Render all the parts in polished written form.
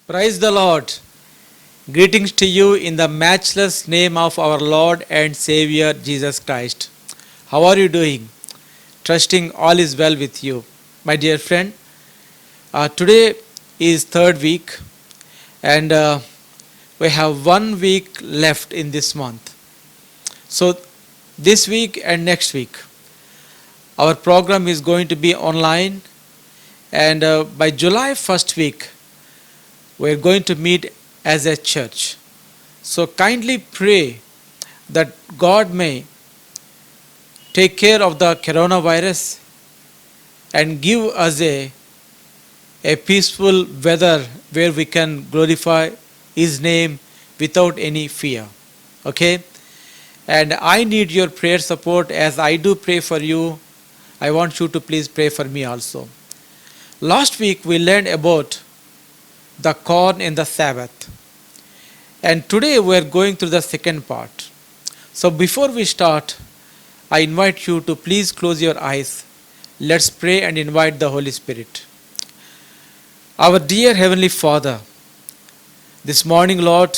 Praise the Lord. Greetings to you in the matchless name of our Lord and Savior Jesus Christ. How are you doing? Trusting all is well with you. My dear friend, today is third week and we have 1 week left in this month. So this week and next week, our program is going to be online and by July 1st week, we are going to meet as a church. So kindly pray that God may take care of the coronavirus and give us a peaceful weather where we can glorify His name without any fear. Okay? And I need your prayer support. As I do pray for you, I want you to please pray for me also. Last week we learned about the corn in the Sabbath. And today we are going through the second part. So before we start, I invite you to please close your eyes. Let's pray and invite the Holy Spirit. Our dear Heavenly Father, this morning, Lord,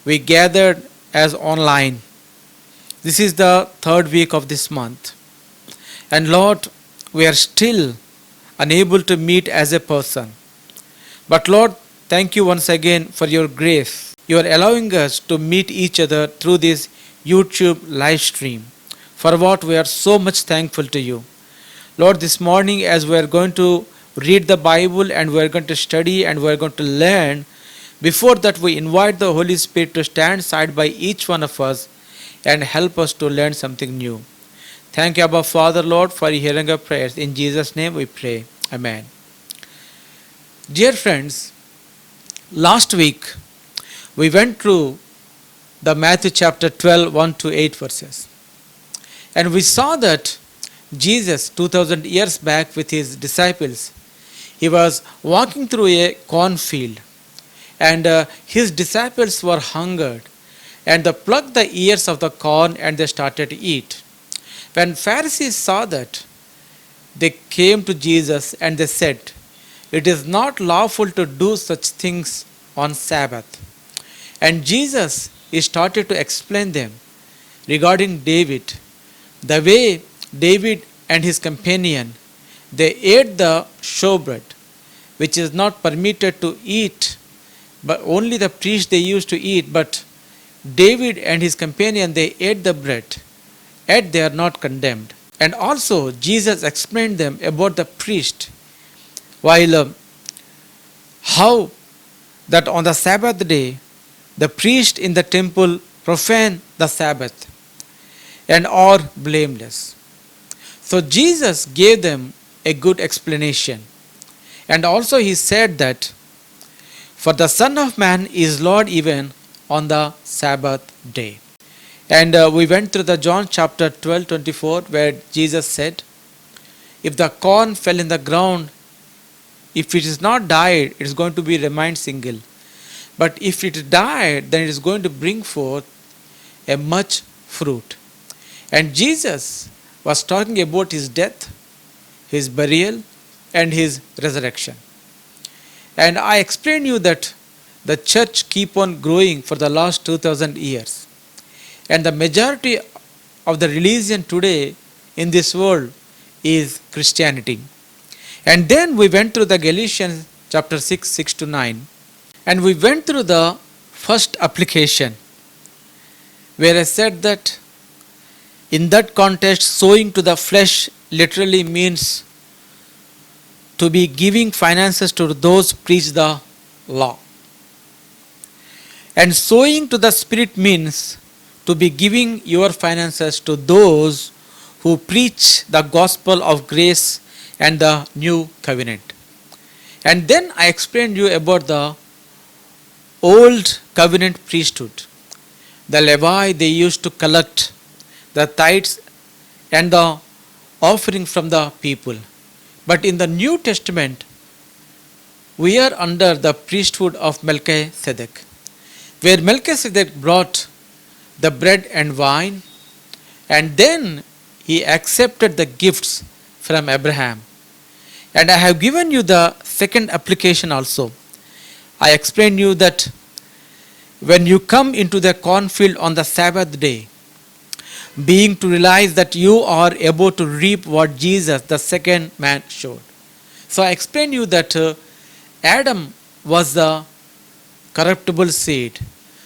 we gathered as online. This is the third week of this month. And Lord, we are still unable to meet as a person. But Lord, thank you once again for your grace. You are allowing us to meet each other through this YouTube live stream, for what we are so much thankful to you. Lord, this morning as we are going to read the Bible and we are going to study and we are going to learn, before that we invite the Holy Spirit to stand side by each one of us and help us to learn something new. Thank you, Abba Father, Lord, for hearing our prayers. In Jesus' name we pray. Amen. Dear friends, last week we went through the Matthew chapter 12, 1 to 8 verses. And we saw that Jesus, 2000 years back with his disciples, he was walking through a cornfield and his disciples were hungered and they plucked the ears of the corn and they started to eat. When Pharisees saw that, they came to Jesus and they said, "It is not lawful to do such things on Sabbath." And Jesus started to explain them regarding David, the way David and his companion, they ate the showbread, which is not permitted to eat, but only the priest they used to eat. But David and his companion, they ate the bread, yet they are not condemned. And also Jesus explained them about the priest, while how that on the Sabbath day, the priest in the temple profane the Sabbath and are blameless. So Jesus gave them a good explanation. And also he said that, "For the Son of Man is Lord even on the Sabbath day." And we went through the John chapter 12, 24, where Jesus said, if the corn fell in the ground, if it is not died, it is going to be remain single. But if it died, then it is going to bring forth a much fruit. And Jesus was talking about his death, his burial, and his resurrection. And I explained you that the church keep on growing for the last 2000 years. And the majority of the religion today in this world is Christianity. And then we went through the Galatians chapter 6, 6 to 9. And we went through the first application, where I said that in that context, sowing to the flesh literally means to be giving finances to those who preach the law. And sowing to the Spirit means to be giving your finances to those who preach the gospel of grace and the new covenant. And then I explained you about the old covenant priesthood. The Levi, they used to collect the tithes and the offering from the people. But in the New Testament, we are under the priesthood of Melchizedek, where Melchizedek brought the bread and wine, and then he accepted the gifts from Abraham. And I have given you the second application also. I explained you that when you come into the cornfield on the Sabbath day, being to realize that you are able to reap what Jesus, the second man, showed. So I explained you that Adam was the corruptible seed.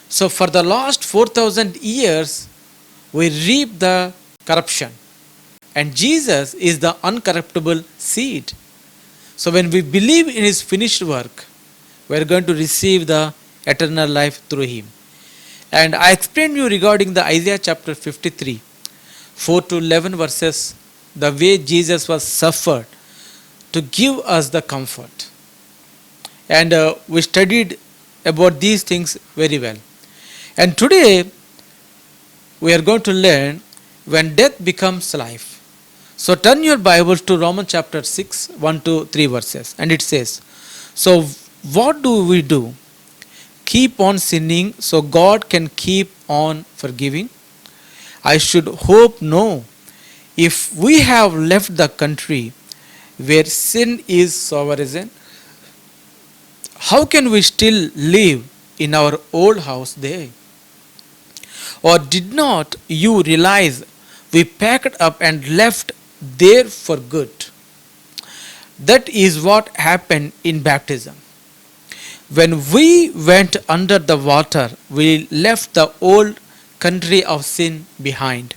So for the last 4,000 years, we reap the corruption. And Jesus is the uncorruptible seed. So when we believe in his finished work, we are going to receive the eternal life through him. And I explained you regarding the Isaiah chapter 53, 4 to 11 verses, the way Jesus was suffered to give us the comfort. And we studied about these things very well. And today we are going to learn when death becomes life. So turn your Bibles to Romans chapter 6, 1 to 3 verses. And it says, so what do we do? Keep on sinning so God can keep on forgiving? I should hope no. If we have left the country where sin is sovereign, how can we still live in our old house there? Or did not you realize we packed up and left there for good? That is what happened in baptism. When we went under the water, we left the old country of sin behind.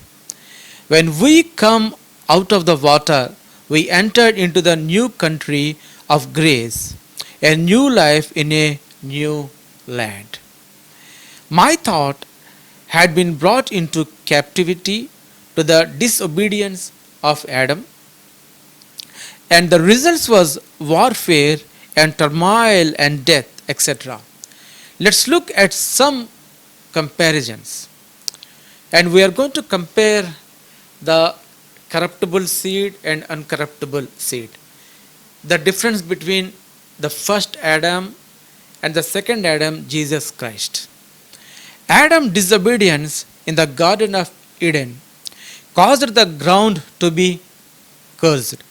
When we come out of the water, we entered into the new country of grace, a new life in a new land. My thought had been brought into captivity to the disobedience of Adam, and the results was warfare and turmoil and death, etc. Let's look at some comparisons. And we are going to compare the corruptible seed and uncorruptible seed. The difference between the first Adam and the second Adam, Jesus Christ. Adam's disobedience in the Garden of Eden caused the ground to be cursed.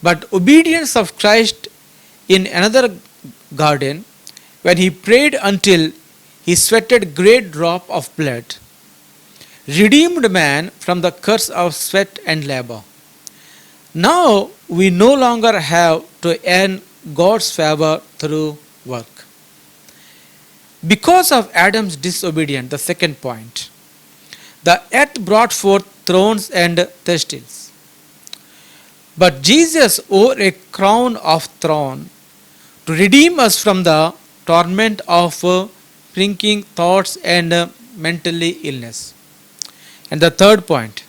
But obedience of Christ in another garden, when he prayed until he sweated great drop of blood, redeemed man from the curse of sweat and labor. Now we no longer have to earn God's favor through work. Because of Adam's disobedience, the second point, the earth brought forth thorns and thistles. But Jesus wore a crown of thorns to redeem us from the torment of thinking thoughts and mentally illness. And the third point,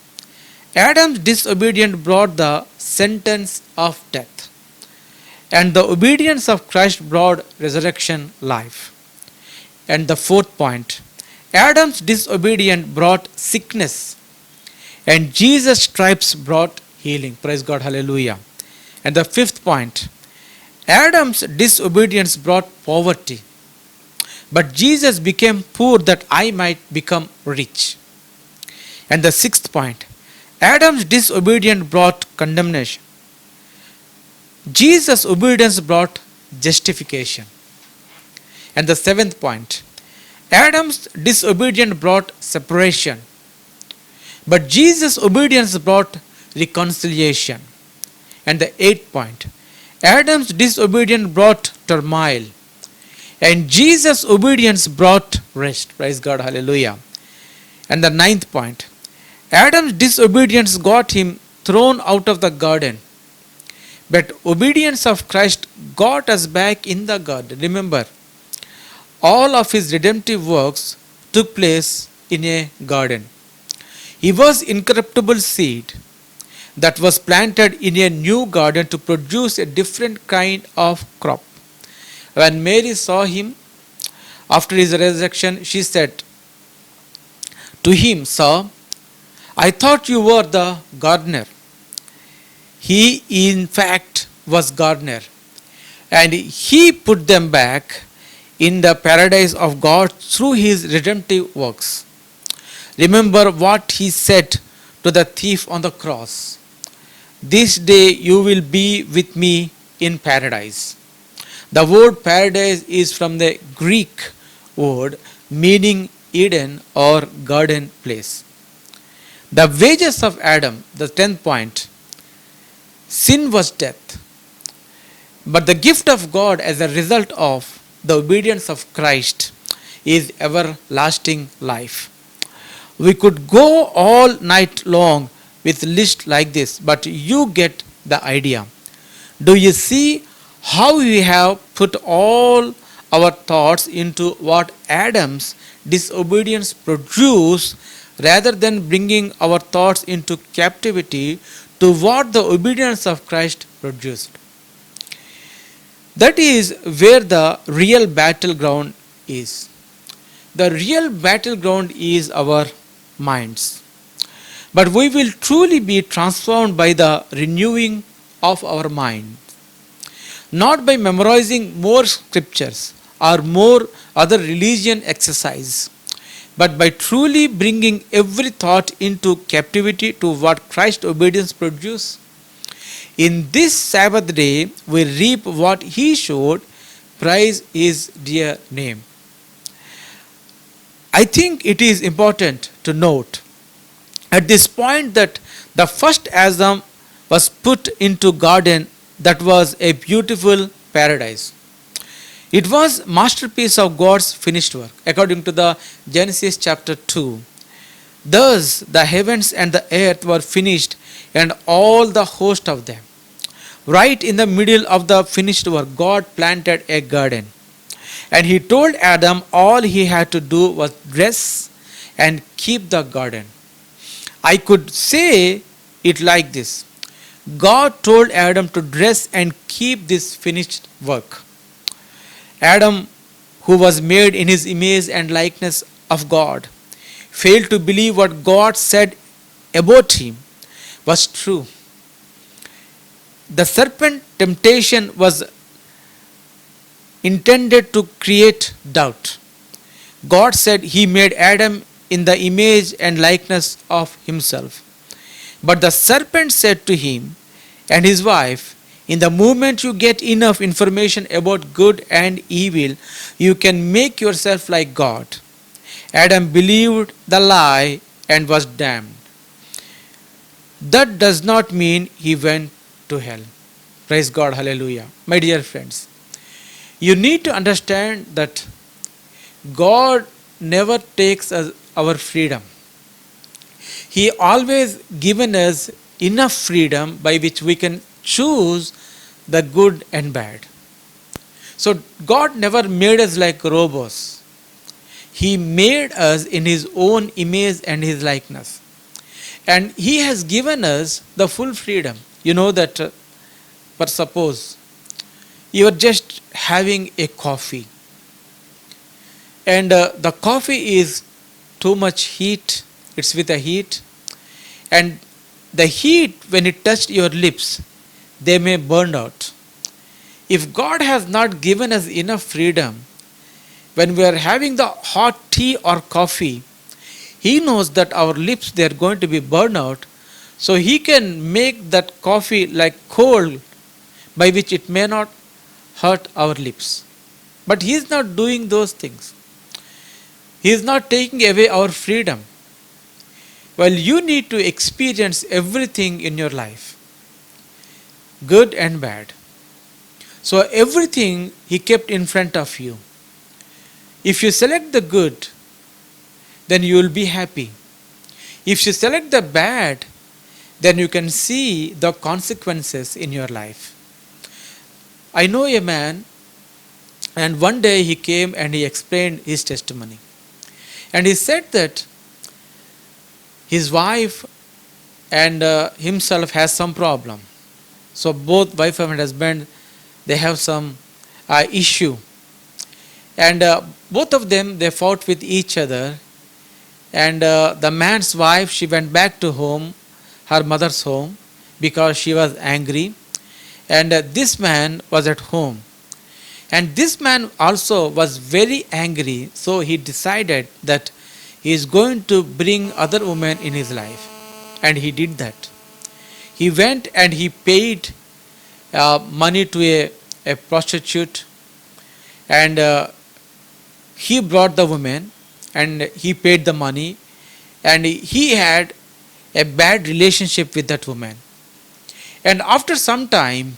Adam's disobedience brought the sentence of death, and the obedience of Christ brought resurrection life. And the fourth point, Adam's disobedience brought sickness, and Jesus' stripes brought healing. Praise God, hallelujah. And the fifth point, Adam's disobedience brought poverty, but Jesus became poor that I might become rich. And the sixth point, Adam's disobedience brought condemnation. Jesus' obedience brought justification. And the seventh point, Adam's disobedience brought separation, but Jesus' obedience brought reconciliation. And the eighth point, Adam's disobedience brought turmoil, and Jesus' obedience brought rest. Praise God, hallelujah. And the ninth point, Adam's disobedience got him thrown out of the garden, but obedience of Christ got us back in the garden. Remember, all of his redemptive works took place in a garden. He was incorruptible seed that was planted in a new garden to produce a different kind of crop. When Mary saw him after his resurrection, she said to him, Sir, I thought you were the gardener. He in fact was gardener, and he put them back in the paradise of God through his redemptive works. Remember what he said to the thief on the cross. This day you will be with me in paradise. The word paradise is from the Greek word meaning Eden or garden place. The wages of Adam, the 10th point, sin was death. But the gift of God as a result of the obedience of Christ is everlasting life. We could go all night long with list like this, but you get the idea. Do you see how we have put all our thoughts into what Adam's disobedience produced rather than bringing our thoughts into captivity to what the obedience of Christ produced? That is where the real battleground is. The real battleground is our minds. But we will truly be transformed by the renewing of our mind, not by memorizing more scriptures or more other religion exercise, but by truly bringing every thought into captivity to what Christ's obedience produced. In this Sabbath day, we reap what He showed. Praise His dear name. I think it is important to note at this point that the first Adam was put into garden that was a beautiful paradise. It was masterpiece of God's finished work according to the Genesis chapter 2. Thus the heavens and the earth were finished and all the host of them. Right in the middle of the finished work, God planted a garden. And He told Adam all he had to do was dress and keep the garden. I could say it like this: God told Adam to dress and keep this finished work. Adam, who was made in His image and likeness of God, failed to believe what God said about him was true. The serpent temptation was intended to create doubt. God said He made Adam in the image and likeness of Himself. But the serpent said to him and his wife, in the moment you get enough information about good and evil, you can make yourself like God. Adam believed the lie and was damned. That does not mean he went to hell. Praise God, hallelujah. My dear friends, you need to understand that God never takes our freedom. He always given us enough freedom by which we can choose the good and bad. So God never made us like robots. He made us in His own image and His likeness. And He has given us the full freedom. You know that, but suppose you are just having a coffee and the coffee is too much heat, it's with a heat, and the heat when it touched your lips, they may burn out. If God has not given us enough freedom, when we are having the hot tea or coffee, He knows that our lips they are going to be burned out, so He can make that coffee like cold by which it may not hurt our lips. But He is not doing those things. He is not taking away our freedom. Well, you need to experience everything in your life, good and bad. So everything He kept in front of you. If you select the good, then you will be happy. If you select the bad, then you can see the consequences in your life. I know a man, and one day he came and he explained his testimony. And he said that his wife and himself has some problem. So both wife and husband, they have some issue. And both of them, they fought with each other. And the man's wife, she went back to home, her mother's home, because she was angry. And this man was at home. And this man also was very angry, so he decided that he is going to bring other women in his life. And he did that. He went and he paid money to a prostitute, and he brought the woman and he paid the money, and he had a bad relationship with that woman. And after some time,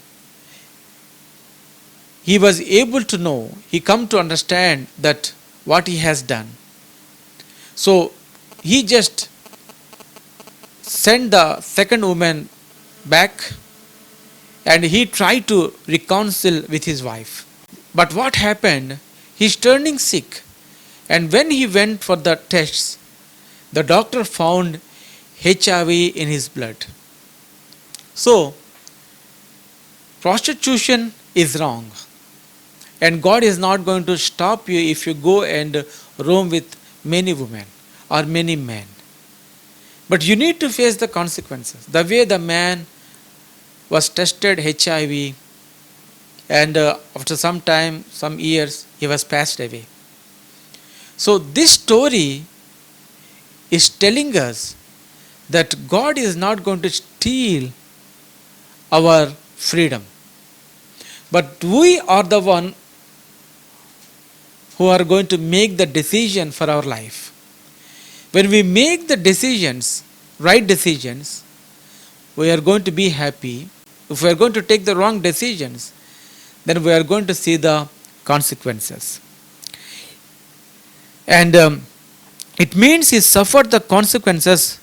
he was able to know, he come to understand that what he has done. So he just sent the second woman back, and he tried to reconcile with his wife. But what happened? He's turning sick, and when he went for the tests, the doctor found HIV in his blood. So, prostitution is wrong, and God is not going to stop you if you go and roam with many women or many men. But you need to face the consequences. The way the man was tested HIV, and after some time, some years, he was passed away. So this story is telling us that God is not going to steal our freedom, but we are the one who are going to make the decision for our life. When we make the decisions, right decisions, we are going to be happy. If we are going to take the wrong decisions, then we are going to see the consequences. And it means he suffered the consequences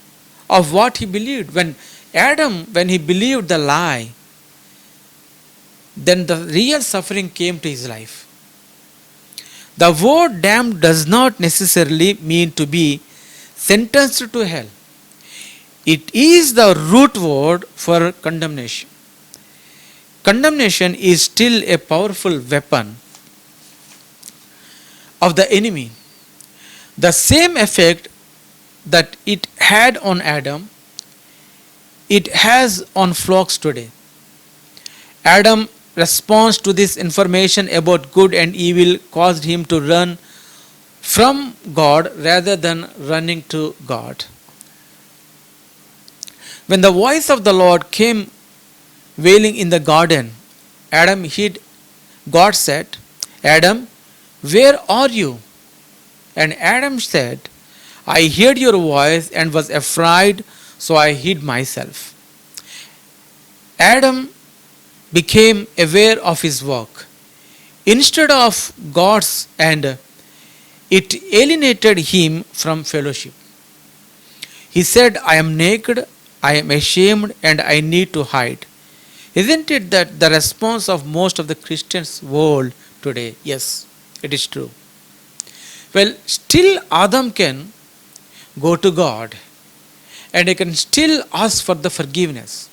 of what he believed. When he believed the lie, then the real suffering came to his life. The word damned does not necessarily mean to be sentenced to hell. It is the root word for condemnation. Condemnation is still a powerful weapon of the enemy. The same effect that it had on Adam, it has on flocks today. Adam's response to this information about good and evil caused him to run from God rather than running to God. When the voice of the Lord came wailing in the garden, Adam hid. God said, "Adam, where are you?" And Adam said, "I heard your voice and was afraid, so I hid myself." Adam became aware of his work instead of God's, and it alienated him from fellowship. He said, "I am naked, I am ashamed, and I need to hide." Isn't it that the response of most of the Christians' world today? Yes, it is true. Well, still Adam can go to God and he can still ask for the forgiveness.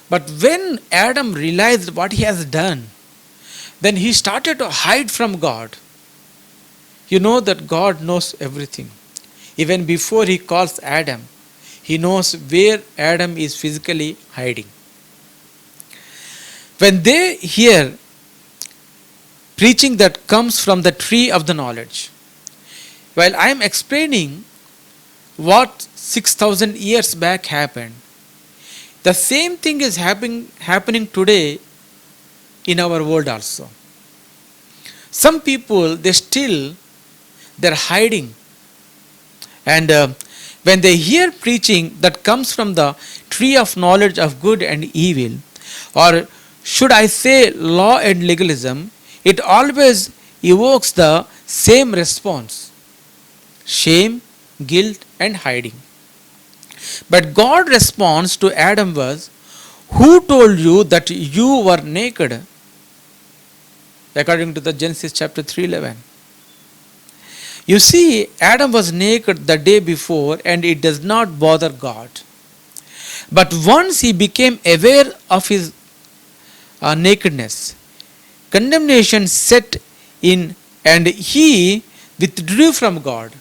But when Adam realized what he has done, then he started to hide from God. You know that God knows everything. Even before he calls Adam, he knows where Adam is physically hiding. When they hear preaching that comes from the tree of the knowledge, while I am explaining what 6,000 years back happened, the same thing is happening today in our world also. Some people, they're hiding. And when they hear preaching that comes from the tree of knowledge of good and evil, or should I say law and legalism, it always evokes the same response: shame, guilt, and hiding. But God's response to Adam was, "Who told you that you were naked?" According to the Genesis chapter 3:11. You see, Adam was naked the day before and it does not bother God. But once he became aware of his nakedness, condemnation set in and he withdrew from God.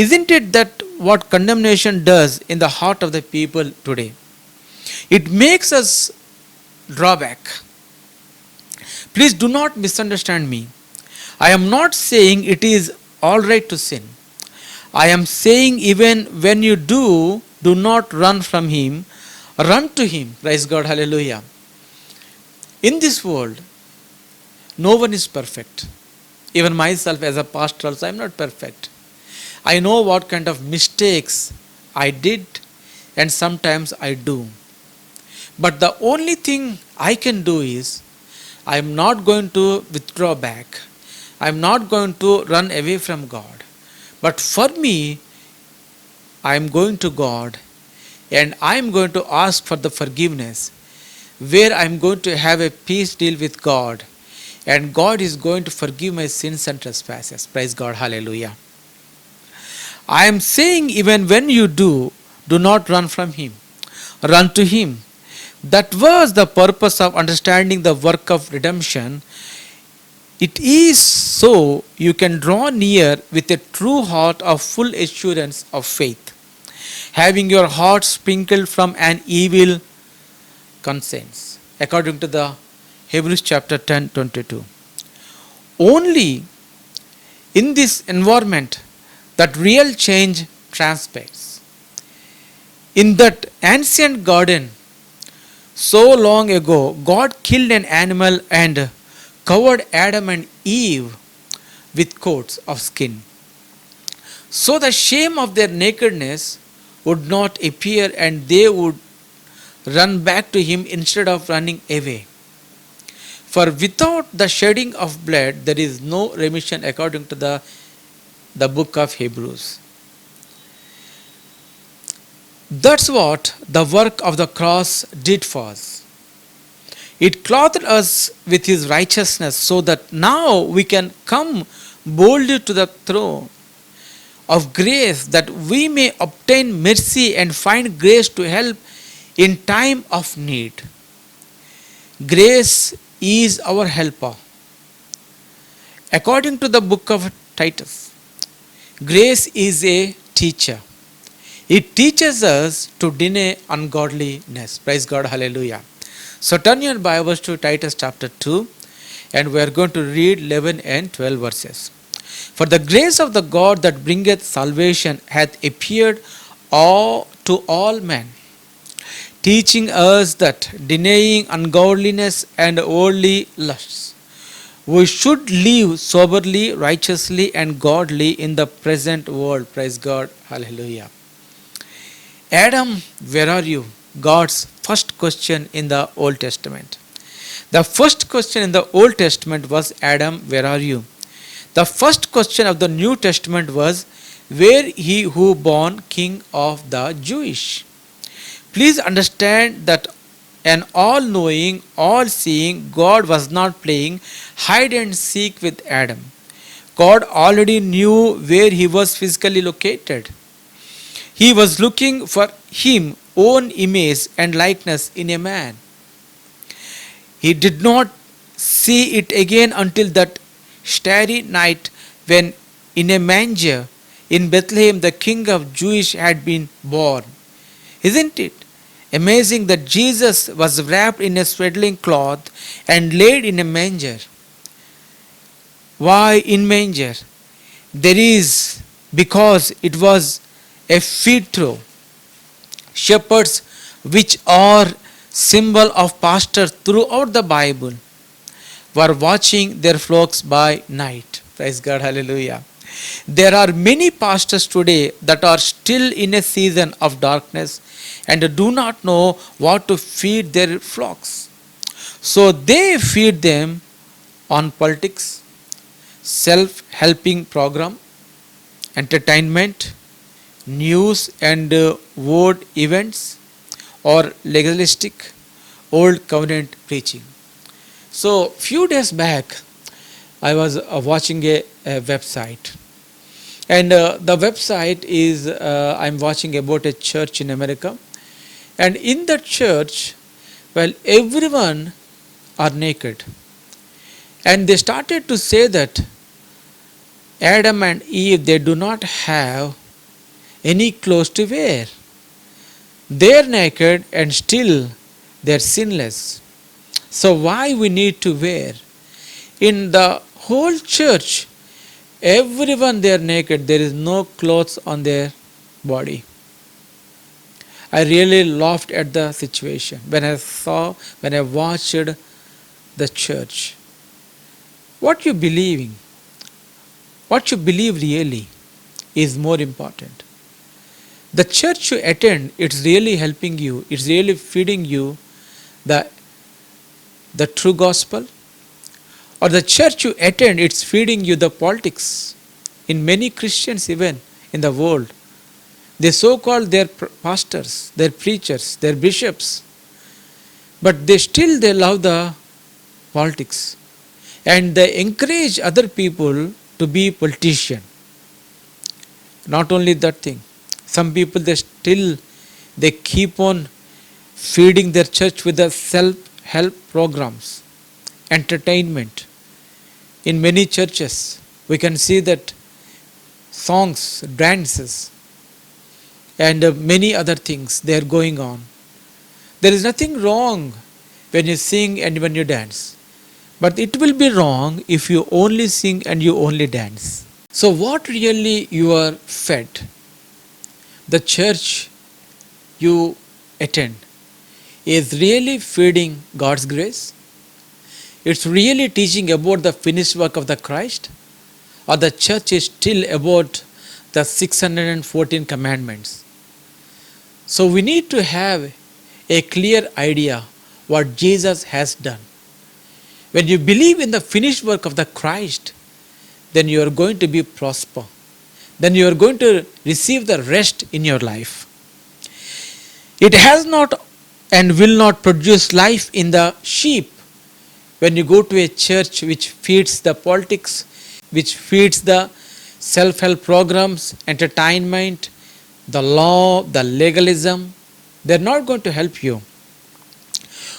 Isn't it that what condemnation does in the heart of the people today? It makes us draw back. Please do not misunderstand me. I am not saying it is all right to sin. I am saying even when you do not run from him, run to him. Praise God, hallelujah. In this world, No one is perfect. Even myself as a pastor also, I am not perfect. I know what kind of mistakes I did and sometimes I do. But the only thing I can do is I am not going to withdraw back. I am not going to run away from God. But for me, I am going to God and I am going to ask for the forgiveness where I am going to have a peace deal with God and God is going to forgive my sins and trespasses. Praise God. Hallelujah. I am saying even when you do not run from Him. Run to Him. That was the purpose of understanding the work of redemption. It is so you can draw near with a true heart of full assurance of faith, having your heart sprinkled from an evil conscience, according to the Hebrews chapter 10:22. Only in this environment that real change transpires. In that ancient garden, so long ago, God killed an animal and covered Adam and Eve with coats of skin. So the shame of their nakedness would not appear and they would run back to Him instead of running away. For without the shedding of blood, there is no remission according to the book of Hebrews. That's what the work of the cross did for us. It clothed us with His righteousness so that now we can come boldly to the throne of grace that we may obtain mercy and find grace to help in time of need. Grace is our helper. According to the book of Titus, grace is a teacher. It teaches us to deny ungodliness. Praise God, hallelujah. So turn your Bibles to Titus chapter 2 and we are going to read 11 and 12 verses. For the grace of the God that bringeth salvation hath appeared to all men, teaching us that denying ungodliness and worldly lusts, we should live soberly, righteously and godly in the present world. Praise God, hallelujah. Adam, where are you? God's first question in the Old Testament. The first question in the Old Testament was, Adam, where are you? The first question of the New Testament was, where he who born king of the Jewish? Please understand that an all-knowing, all-seeing God was not playing hide and seek with Adam. God already knew where he was physically located. He was looking for him own image and likeness in a man. He did not see it again until that starry night when in a manger in Bethlehem the King of Jews had been born. Isn't it amazing that Jesus was wrapped in a swaddling cloth and laid in a manger? Why in manger? There is because it was a feed through. Shepherds, which are symbol of pastors throughout the Bible, were watching their flocks by night. Praise God, hallelujah. There are many pastors today that are still in a season of darkness and do not know what to feed their flocks. So they feed them on politics, self-helping program, entertainment, news and word events, or legalistic old covenant preaching. So few days back I was watching a website, and the website is I'm watching about a church in America, and in that church, well, everyone are naked, and they started to say that Adam and Eve, they do not have any clothes to wear. They are naked and still they are sinless. So why we need to wear? In the whole church, everyone they are naked. There is no clothes on their body. I really laughed at the situation when I watched the church. What you believing, what you believe really is more important. The church you attend, it's really helping you, it's really feeding you the, the true gospel. Or the church you attend, it's feeding you the politics. In many Christians even in the world, they so-called their pastors, their preachers, their bishops, but they love the politics. And they encourage other people to be politician. Not only that thing, some people they keep on feeding their church with the self-help programs, entertainment. In many churches, we can see that songs, dances, and many other things they are going on. There is nothing wrong when you sing and when you dance. But it will be wrong if you only sing and you only dance. So what really you are fed? The church you attend is really feeding God's grace? It's really teaching about the finished work of the Christ? Or the church is still about the 614 commandments? So we need to have a clear idea what Jesus has done. When you believe in the finished work of the Christ, then you are going to be prosper. Then you are going to receive the rest in your life. It has not and will not produce life in the sheep. When you go to a church which feeds the politics, which feeds the self-help programs, entertainment, the law, the legalism, they are not going to help you.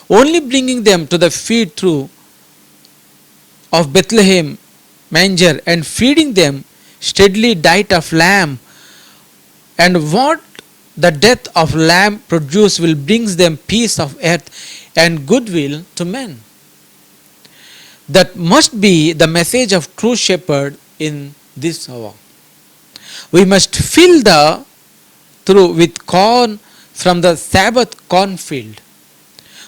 Only bringing them to the feed through of Bethlehem manger and feeding them steadily diet of lamb, and what the death of lamb produce will brings them peace of earth and goodwill to men. That must be the message of true shepherd in this hour. We must fill the through with corn from the Sabbath cornfield.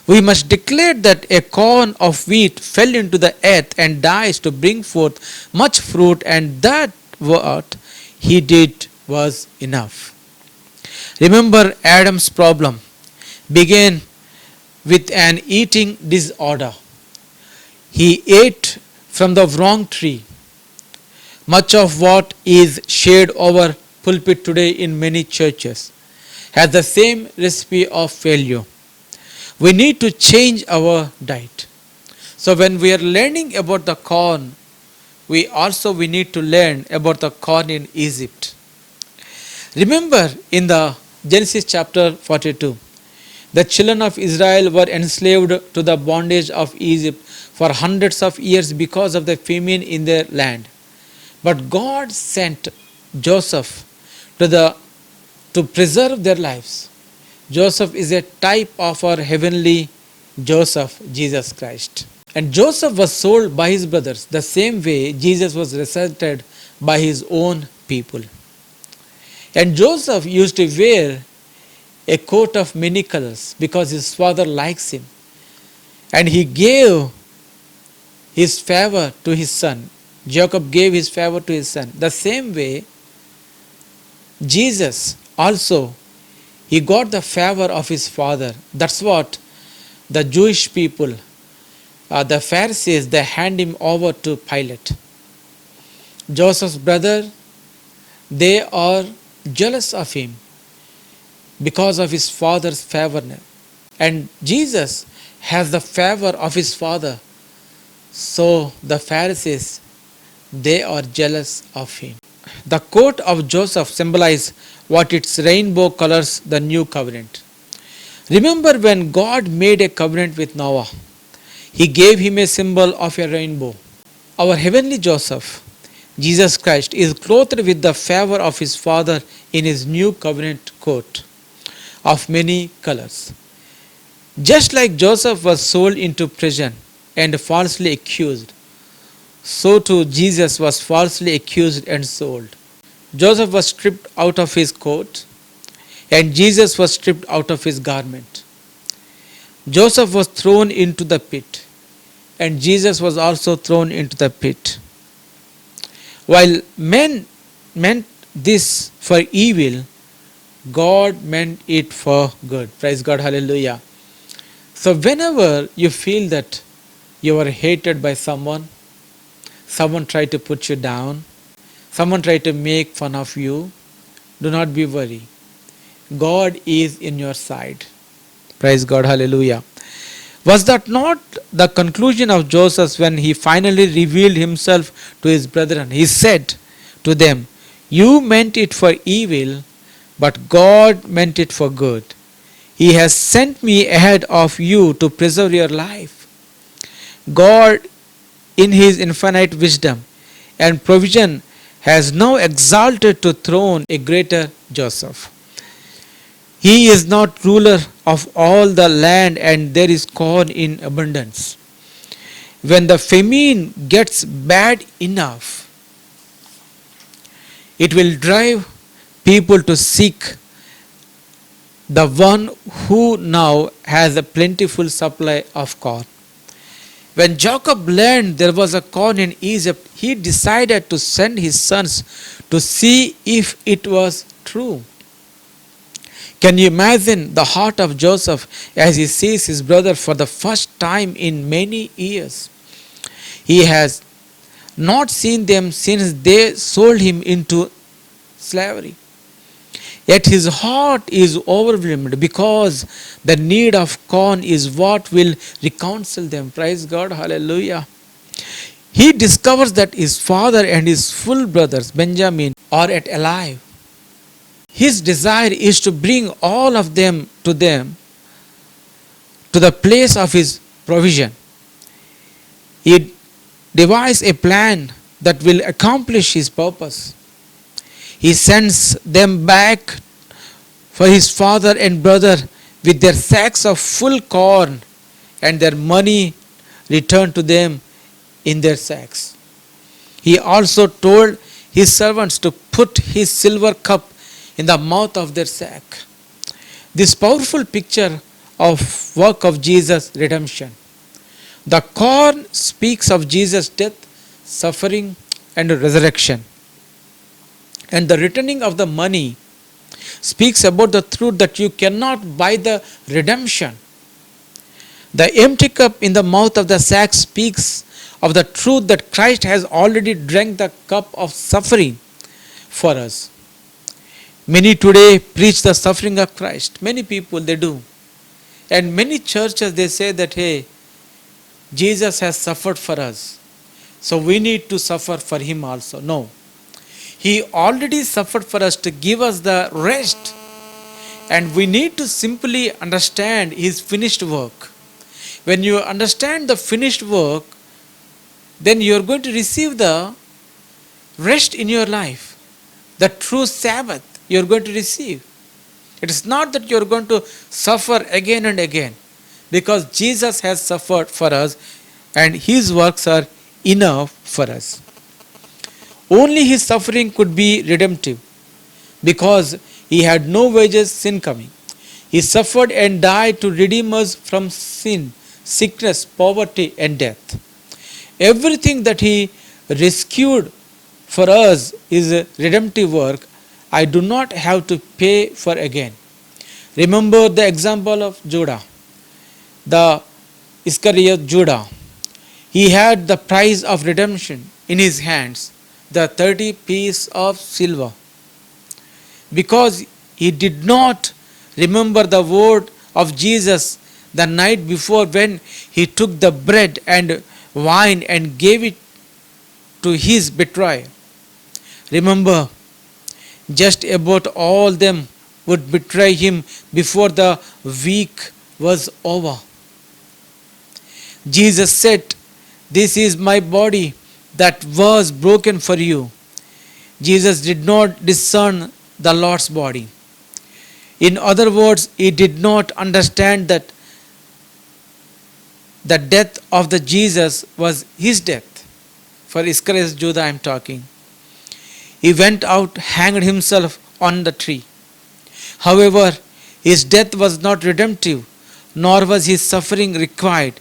We must declare that a corn of wheat fell into the earth and dies to bring forth much fruit, and that what he did was enough. Remember, Adam's problem began with an eating disorder. He ate from the wrong tree. Much of what is shared over pulpit today in many churches has the same recipe of failure. We need to change our diet. So when we are learning about the corn, we need to learn about the corn in Egypt. Remember in the Genesis chapter 42, the children of Israel were enslaved to the bondage of Egypt for hundreds of years because of the famine in their land. But God sent Joseph to preserve their lives. Joseph is a type of our heavenly Joseph, Jesus Christ. And Joseph was sold by his brothers the same way Jesus was rejected by his own people. And Joseph used to wear a coat of many colors because his father likes him. And he gave his favor to his son. Jacob gave his favor to his son. The same way, Jesus also, he got the favor of his father. That's what the Jewish people, the Pharisees, they hand him over to Pilate. Joseph's brother, they are jealous of him because of his father's favor. And Jesus has the favor of his father. So the Pharisees, they are jealous of him. The coat of Joseph symbolizes what its rainbow colors the new covenant. Remember when God made a covenant with Noah, he gave him a symbol of a rainbow. Our heavenly Joseph, Jesus Christ, is clothed with the favor of his Father in his new covenant coat of many colors. Just like Joseph was sold into prison and falsely accused, so too Jesus was falsely accused and sold. Joseph was stripped out of his coat, and Jesus was stripped out of his garment. Joseph was thrown into the pit, and Jesus was also thrown into the pit. While men meant this for evil, God meant it for good. Praise God, hallelujah. So whenever you feel that you are hated by someone tried to put you down, someone tried to make fun of you, do not be worried. God is in your side. Praise God, hallelujah. Was that not the conclusion of Joseph when he finally revealed himself to his brethren? He said to them, "You meant it for evil, but God meant it for good. He has sent me ahead of you to preserve your life." God, in his infinite wisdom and provision, has now exalted to throne a greater Joseph. He is not ruler of all the land, and there is corn in abundance. When the famine gets bad enough, it will drive people to seek the one who now has a plentiful supply of corn. When Jacob learned there was a corn in Egypt, he decided to send his sons to see if it was true. Can you imagine the heart of Joseph as he sees his brother for the first time in many years? He has not seen them since they sold him into slavery. Yet his heart is overwhelmed because the need of corn is what will reconcile them. Praise God, hallelujah. He discovers that his father and his full brothers, Benjamin, are yet alive. His desire is to bring all of them to the place of his provision. He devises a plan that will accomplish his purpose. He sends them back for his father and brother with their sacks of full corn and their money returned to them in their sacks. He also told his servants to put his silver cup in the mouth of their sack. This powerful picture of work of Jesus' redemption. The corn speaks of Jesus' death, suffering, and resurrection. And the returning of the money speaks about the truth that you cannot buy the redemption. The empty cup in the mouth of the sack speaks of the truth that Christ has already drank the cup of suffering for us. Many today preach the suffering of Christ. Many people, they do. And many churches, they say that, hey, Jesus has suffered for us, so we need to suffer for him also. No. He already suffered for us to give us the rest. And we need to simply understand his finished work. When you understand the finished work, then you are going to receive the rest in your life. The true Sabbath you are going to receive. It is not that you are going to suffer again and again, because Jesus has suffered for us and his works are enough for us. Only his suffering could be redemptive, because he had no wages sin coming. He suffered and died to redeem us from sin, sickness, poverty, and death. Everything that he rescued for us is a redemptive work. I do not have to pay for again. Remember the example of Judah, the Iscariot Judah. He had the price of redemption in his hands, the 30 pieces of silver. Because he did not remember the word of Jesus the night before when he took the bread and wine and gave it to his betrayer. Remember, just about all them would betray him before the week was over. Jesus said, "This is my body that was broken for you." Jesus did not discern the Lord's body. In other words, he did not understand that the death of the Jesus was his death. For Iscariot Judah I am talking. He went out, hanged himself on the tree. However, his death was not redemptive, nor was his suffering required.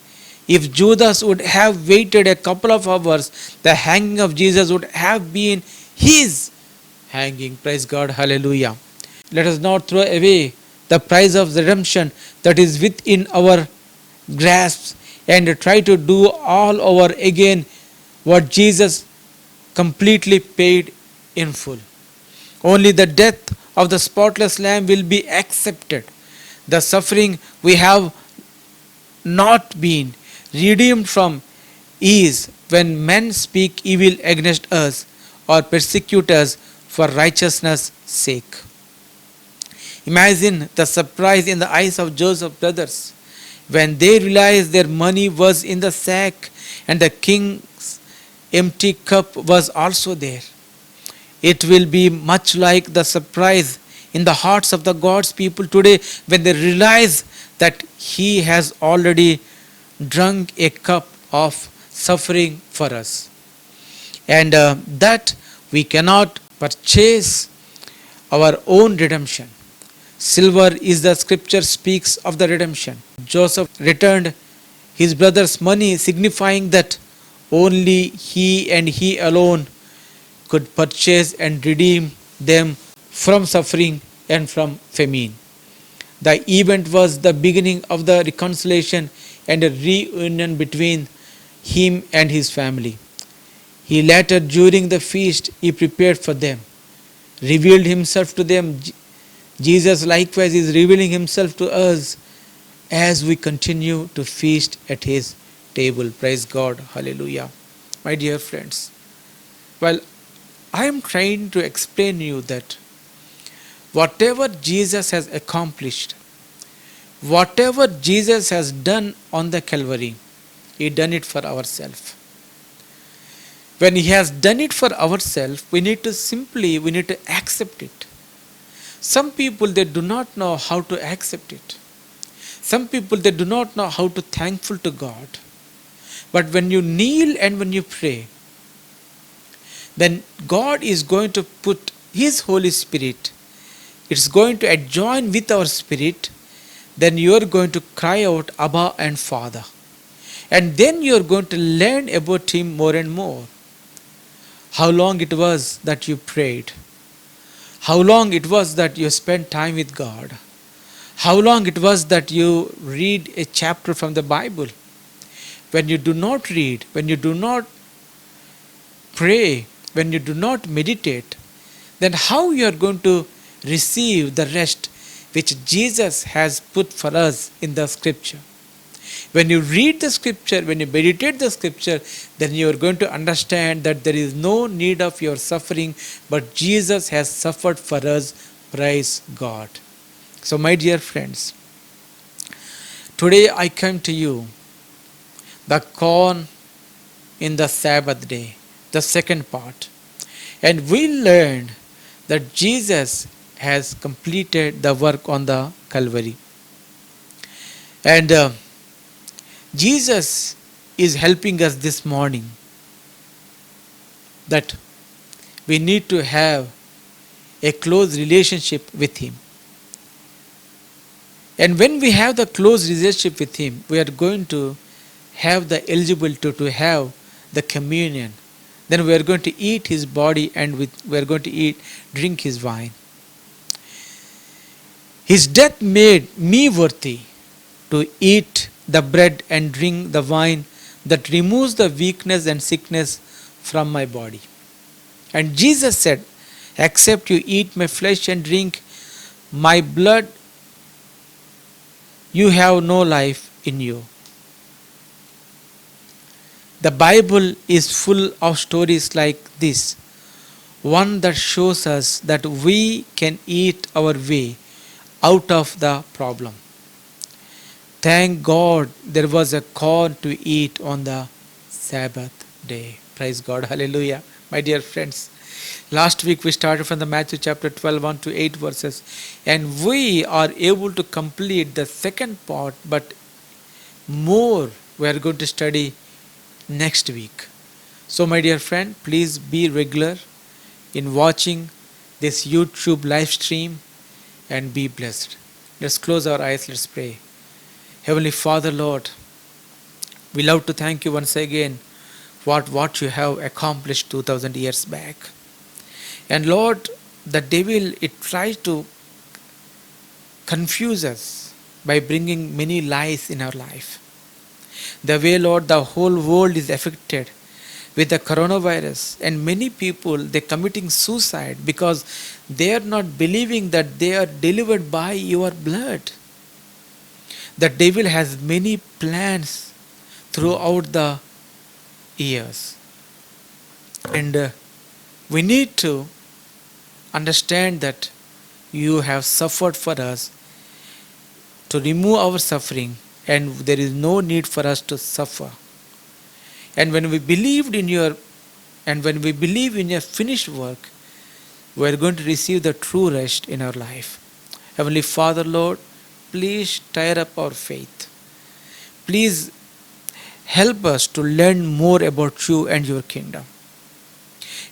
If Judas would have waited a couple of hours, the hanging of Jesus would have been his hanging. Praise God. Hallelujah. Let us not throw away the price of redemption that is within our grasp and try to do all over again what Jesus completely paid in full. Only the death of the spotless lamb will be accepted. The suffering we have not been redeemed from is when men speak evil against us or persecute us for righteousness' sake. Imagine the surprise in the eyes of Joseph's brothers when they realized their money was in the sack and the king's empty cup was also there. It will be much like the surprise in the hearts of the God's people today when they realize that He has already drunk a cup of suffering for us, and that we cannot purchase our own redemption. Silver is the scripture speaks of the redemption. Joseph returned his brother's money, signifying that only he and he alone could purchase and redeem them from suffering and from famine. The event was the beginning of the reconciliation and a reunion between him and his family. He later, during the feast he prepared for them, revealed himself to them. Jesus likewise is revealing himself to us as we continue to feast at his table. Praise God. Hallelujah. My dear friends, well, I am trying to explain you that whatever Jesus has accomplished, whatever Jesus has done on the Calvary, he done it for ourselves. When he has done it for ourselves, we need to accept it. Some people, they do not know how to accept it. Some people, they do not know how to thankful to God. But when you kneel and when you pray, then God is going to put his Holy Spirit. It's going to adjoin with our spirit. Then you are going to cry out, Abba and Father. And then you are going to learn about him more and more. How long it was that you prayed. How long it was that you spent time with God. How long it was that you read a chapter from the Bible. When you do not read, when you do not pray, when you do not meditate, then how you are going to receive the rest which Jesus has put for us in the scripture. When you read the scripture, when you meditate the scripture, then you are going to understand that there is no need of your suffering, but Jesus has suffered for us. Praise God. So my dear friends, today I come to you, the corn in the Sabbath day, the second part. And we learned that Jesus has completed the work on the Calvary. And Jesus is helping us this morning that we need to have a close relationship with him. And when we have the close relationship with him, we are going to have the eligibility to have the communion. Then we are going to eat his body and we are going to drink his wine. His death made me worthy to eat the bread and drink the wine that removes the weakness and sickness from my body. And Jesus said, except you eat my flesh and drink my blood, you have no life in you. The Bible is full of stories like this. One that shows us that we can eat our way out of the problem. Thank God there was a corn to eat on the Sabbath day. Praise God. Hallelujah. My dear friends, last week we started from the Matthew chapter 12, 1 to 8 verses. And we are able to complete the second part, but more we are going to study next week. So my dear friend, please be regular in watching this YouTube live stream and be blessed. Let's close our eyes. Let's pray. Heavenly Father, Lord, We love to thank you once again for what you have accomplished 2000 years back. And Lord, the devil, it tries to confuse us by bringing many lies in our life. The way, Lord, the whole world is affected with the coronavirus, and many people, they're committing suicide because they are not believing that they are delivered by your blood. The devil has many plans throughout the years, and we need to understand that you have suffered for us to remove our suffering, and there is no need for us to suffer. And when we believed in your and when we believe in your finished work, we are going to receive the true rest in our life. Heavenly Father, Lord, please stir up our faith. Please help us to learn more about you and your kingdom.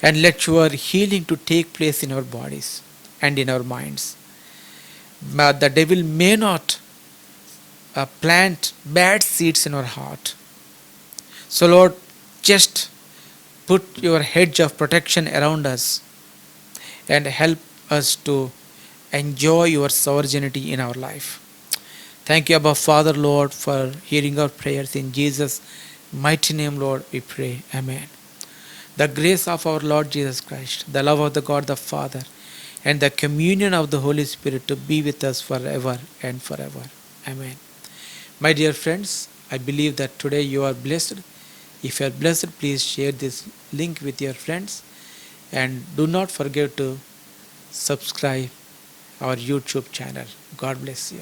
And let your healing to take place in our bodies and in our minds. But the devil may not plant bad seeds in our heart. So, Lord, just put your hedge of protection around us and help us to enjoy your sovereignty in our life. Thank you, Abba Father, Lord, for hearing our prayers. In Jesus' mighty name, Lord, we pray. Amen. The grace of our Lord Jesus Christ, the love of the God the Father, and the communion of the Holy Spirit to be with us forever and forever. Amen. My dear friends, I believe that today you are blessed. If you are blessed, please share this link with your friends, and do not forget to subscribe our YouTube channel. God bless you.